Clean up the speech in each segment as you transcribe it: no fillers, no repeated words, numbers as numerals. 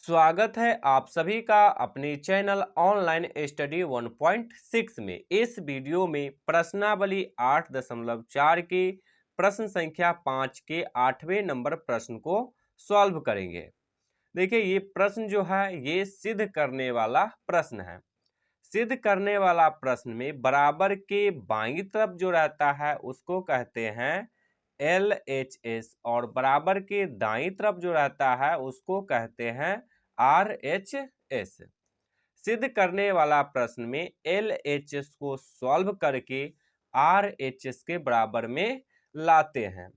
स्वागत है आप सभी का अपने चैनल ऑनलाइन स्टडी 1.6 में। इस वीडियो में प्रश्नावली 8.4 के प्रश्न संख्या 5 के 8वें नंबर प्रश्न को सॉल्व करेंगे। देखिए, ये प्रश्न जो है ये सिद्ध करने वाला प्रश्न है। सिद्ध करने वाला प्रश्न में बराबर के बाईं तरफ जो रहता है उसको कहते हैं LHS और बराबर के दाईं तरफ जो रहता है उसको कहते हैं RHS। सिद्ध करने वाला प्रश्न में LHS को सॉल्व करके RHS के बराबर में लाते हैं।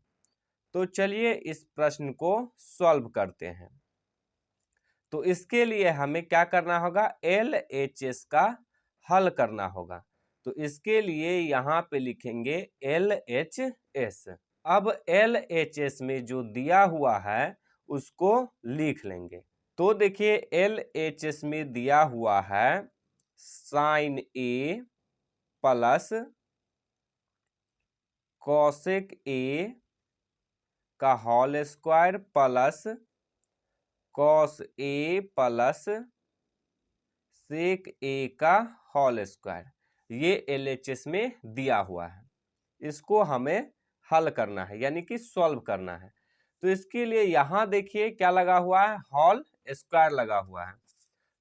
तो चलिए इस प्रश्न को सॉल्व करते हैं। तो इसके लिए हमें क्या करना होगा, LHS का हल करना होगा। तो इसके लिए यहाँ पे लिखेंगे LHS। अब LHS में जो दिया हुआ है उसको लिख लेंगे। तो देखिए, LHS में दिया हुआ है sine A plus cosec A का whole square plus cos A plus sec A का होल स्क्वायर, ये LHS में दिया हुआ है। इसको हमें हल करना है यानी कि सॉल्व करना है। तो इसके लिए यहाँ देखिए क्या लगा हुआ है, होल स्क्वायर लगा हुआ है।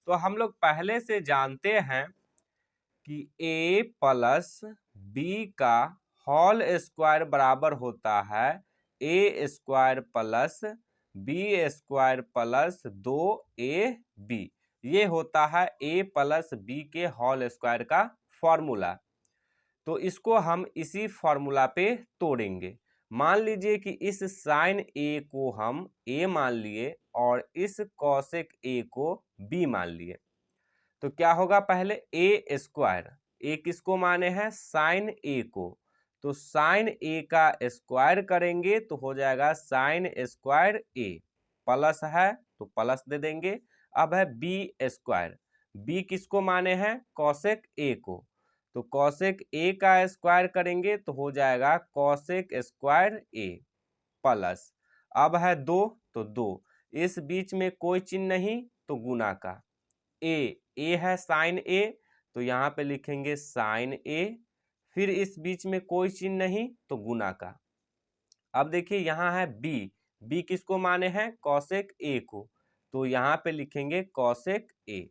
तो हम लोग पहले से जानते हैं कि A प्लस B का होल स्क्वायर बराबर होता है A square plus B square plus 2AB। ये होता है A प्लस B के होल स्क्वायर का फॉर्मूला। तो इसको हम इसी फॉर्मूला पे तोड़ेंगे। मान लीजिए कि इस साइन A को हम A मान लिए और इस कॉसेक A को B मान लिए। तो क्या होगा, पहले A स्क्वायर, A किसको माने हैं, साइन A को। तो साइन A का स्क्वायर करेंगे तो हो जाएगा साइन स्क्वायर A, प्लस है तो प्लस दे देंगे। अब है B स्क्वायर, B किसको माने हैं, कॉसेक A को। तो कॉसेक A का स्क्वायर करेंगे तो हो जाएगा कॉसेक स्क्वायर A प्लस, अब है 2 तो 2, इस बीच में कोई चिन्ह नहीं तो गुना का। A है साइन A तो यहाँ पे लिखेंगे साइन A, फिर इस बीच में कोई चिन्ह नहीं तो गुना का। अब देखिए यहाँ है B किसको माने हैं, कॉसेक A को। तो यहाँ पे लिखेंगे कॉसेक A।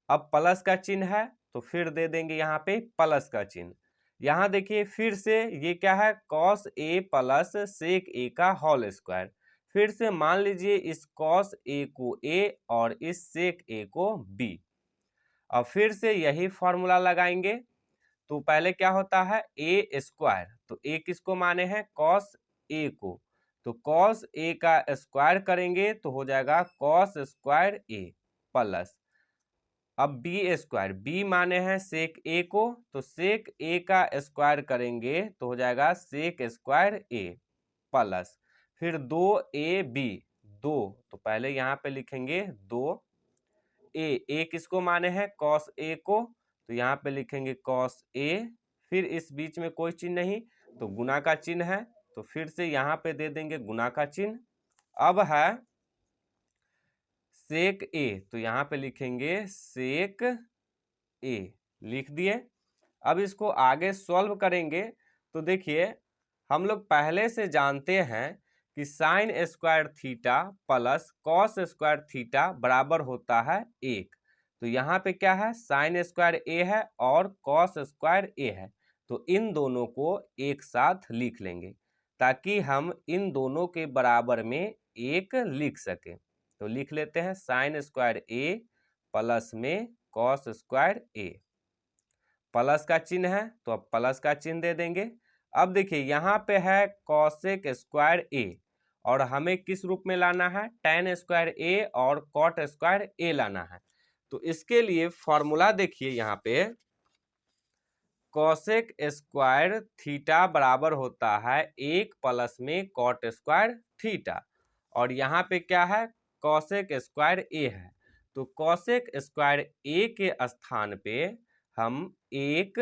अब प्लस का चिन्ह है तो फिर दे देंगे यहाँ पे प्लस का चिन्ह। यहाँ देखिए फिर से ये क्या है, cos A plus sec A का होल स्क्वायर। फिर से मान लीजिए इस कॉस A को A और इस सेक A को B। अब फिर से यही फॉर्मूला लगाएंगे। तो पहले क्या होता है, A स्क्वायर, तो A किसको माने हैं, कॉस A को। तो कॉस A का स्क्वायर करेंगे तो हो जाएगा कॉस स्क्वायर A प्लस, अब B स्क्वायर, B माने हैं सेक A को, तो सेक A का स्क्वायर करेंगे तो हो जाएगा सेक स्क्वायर A प्लस, फिर 2AB, 2 तो पहले यहाँ पे लिखेंगे 2A किसको माने हैं, कॉस A को, तो यहाँ पे लिखेंगे कॉस A, फिर इस बीच में कोई चिन्ह नहीं तो गुना का चिन्ह है, तो फिर से यहाँ पे दे देंगे गुना का चिन्ह। अब है सेक A, तो यहाँ पे लिखेंगे सेक A, लिख दिए। अब इसको आगे सॉल्व करेंगे तो देखिए हम लोग पहले से जानते हैं कि sine square theta plus cos square theta बराबर होता है 1। तो यहाँ पे क्या है, साइन स्क्वायर A है और कॉस स्क्वायर A है, तो इन दोनों को एक साथ लिख लेंगे ताकि हम इन दोनों के बराबर में 1 लिख सकें। तो लिख लेते हैं साइन स्क्वायर A प्लस में कॉस स्क्वायर A, प्लस का चिन्ह है तो अब प्लस का चिन्ह दे देंगे। अब देखिए यहाँ पे है कॉसेक स्क्वायर A और हमें किस रूप में लाना है, tan स्क्वायर A और कॉट स्क्वायर A लाना है। तो इसके लिए फॉर्मूला देखिए यहाँ पे, कॉसेक स्क्वायर थीटा बराबर होता है 1 प्लस में कॉट स्क्वायर थीटा, और यहाँ पे क्या है, कॉसेक स्क्वायर A है। तो कॉसेक स्क्वायर A के स्थान पे हम 1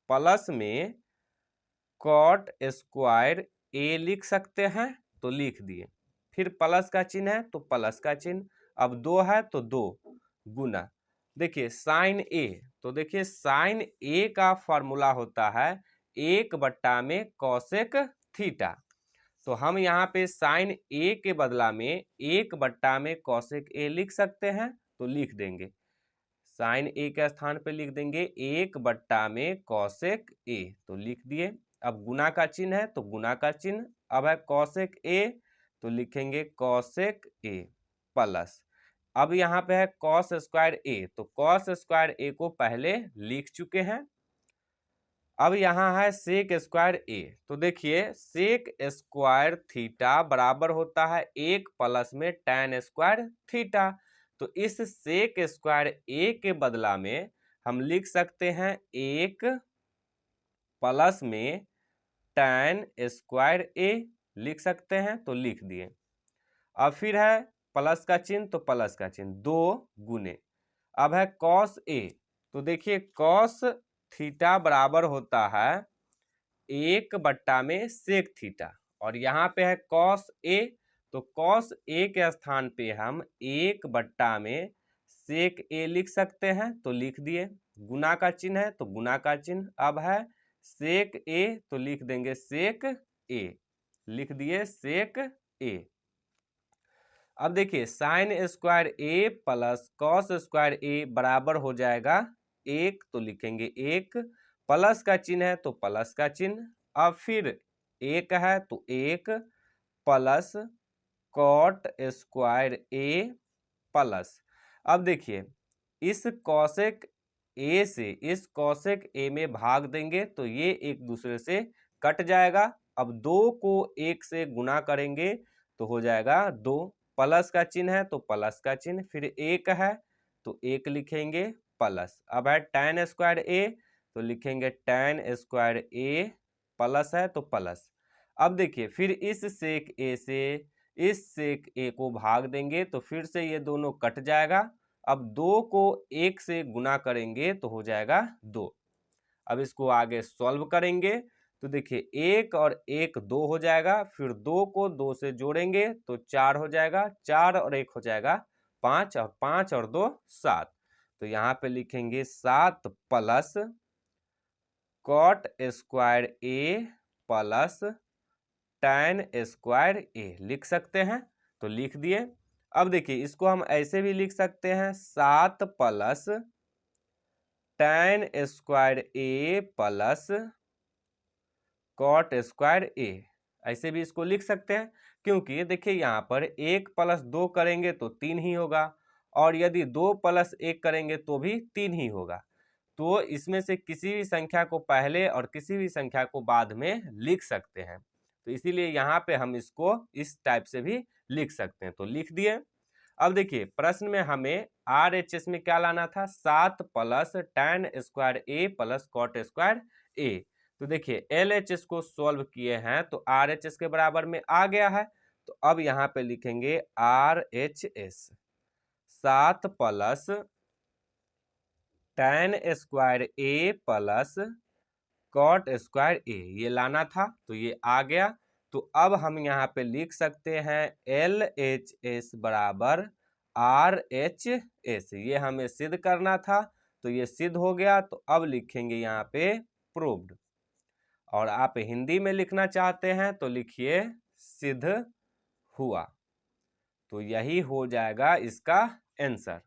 प्लस में कॉट स्क्वायर A लिख सकते हैं, तो लिख दिए। फिर प्लस का चिन्ह है तो प्लस का चिन्ह, अब 2 है तो 2 गुना, देखिए साइन ए, तो देखिए साइन ए का फॉर्मूला होता है 1 में कॉसेक थीटा। तो हम यहाँ पे साइन ए के बदला में 1 में कॉसेक ए लिख सकते हैं, तो लिख देंगे साइन ए के स्थान पे लिख देंगे 1 में कॉसेक ए, तो लिख दिए। अब गुना का चिन्ह है तो गुना का चिन्ह, अब है कॉसेक ए तो लिखेंगे कॉसेक ए प्लस, अब यहाँ पे है कॉस स्क्वायर ए, तो कॉस स्क्वायर ए को पहले लिख चुके हैं। अब यहाँ है सेक स्क्वायर ए, तो देखिए सेक स्क्वायर थीटा बराबर होता है 1 में tan स्क्वायर थीटा। तो इस सेक स्क्वायर ए के बदला में हम लिख सकते हैं 1 में tan स्क्वायर ए लिख सकते हैं, तो लिख दिए। अब फिर है प्लस का चिन्ह, तो प्लस का चिन्ह 2 गुने, अब है कॉस ए, तो देखिए कॉस थीटा बराबर होता है 1 में सेक थीटा, और यहाँ पे है कॉस ए, तो कॉस ए के स्थान पे हम 1 में सेक ए लिख सकते हैं, तो लिख दिए। गुना का चिन्ह है तो गुना का चिन्ह, अब है सेक ए तो लिख देंगे सेक ए, लिख दिए सेक ए। अब देखिए साइन स्क्वायर ए प्लस कॉस स्क्वायर ए बराबर हो जाएगा 1, तो लिखेंगे 1, प्लस का चिन्ह है तो प्लस का चिन्ह, अब फिर 1 है तो 1 प्लस कॉट स्क्वायर ए प्लस, अब देखिए इस कॉसेक ए से इस कॉसेक ए में भाग देंगे तो ये एक दूसरे से कट जाएगा। अब 2 को 1 से गुना करेंगे तो हो जाएगा 2, प्लस का चिन्ह है तो प्लस का चिन्ह, फिर 1 है तो 1 लिखेंगे प्लस, अब है tan स्क्वायर ए तो लिखेंगे tan स्क्वायर ए प्लस है तो प्लस। अब देखिए फिर इस सेक ए से इस सेक ए को भाग देंगे तो फिर से ये दोनों कट जाएगा। अब 2 को 1 से गुना करेंगे तो हो जाएगा 2। अब इसको आगे सॉल्व करेंगे तो देखिए 1 और 1 2 हो जाएगा, फिर 2 को 2 से जोड़ेंगे तो 4 हो जाएगा, 4 और 1 हो जाएगा 5, और 5 और 2 7, तो यहाँ पे लिखेंगे 7 प्लस कॉट स्क्वायर ए प्लस tan स्क्वायर ए लिख सकते हैं, तो लिख दिए। अब देखिए इसको हम ऐसे भी लिख सकते हैं 7 प्लस tan स्क्वायर ए प्लस कॉट स्क्वायर ए, ऐसे भी इसको लिख सकते हैं, क्योंकि देखिए यहाँ पर 1 + 2 करेंगे तो 3 ही होगा, और यदि 2 + 1 करेंगे तो भी 3 ही होगा। तो इसमें से किसी भी संख्या को पहले और किसी भी संख्या को बाद में लिख सकते हैं, तो इसीलिए यहाँ पे हम इसको इस टाइप से भी लिख सकते हैं, तो लिख दिए। अब देखिए प्रश्न में हमें RHS में क्या लाना था, 7 प्लस tan स्क्वायर ए प्लस कॉट स्क्वायर ए। तो देखिए LHS को सॉल्व किए हैं तो RHS के बराबर में आ गया है, तो अब यहाँ पे लिखेंगे RHS 7 प्लस tan स्क्वायर ए प्लस कॉट स्क्वायर ए, ये लाना था तो ये आ गया। तो अब हम यहाँ पे लिख सकते हैं LHS बराबर RHS, ये हमें सिद्ध करना था तो ये सिद्ध हो गया। तो अब लिखेंगे यहाँ पे प्रूव्ड, और आप हिंदी में लिखना चाहते हैं तो लिखिए सिद्ध हुआ, तो यही हो जाएगा इसका आंसर।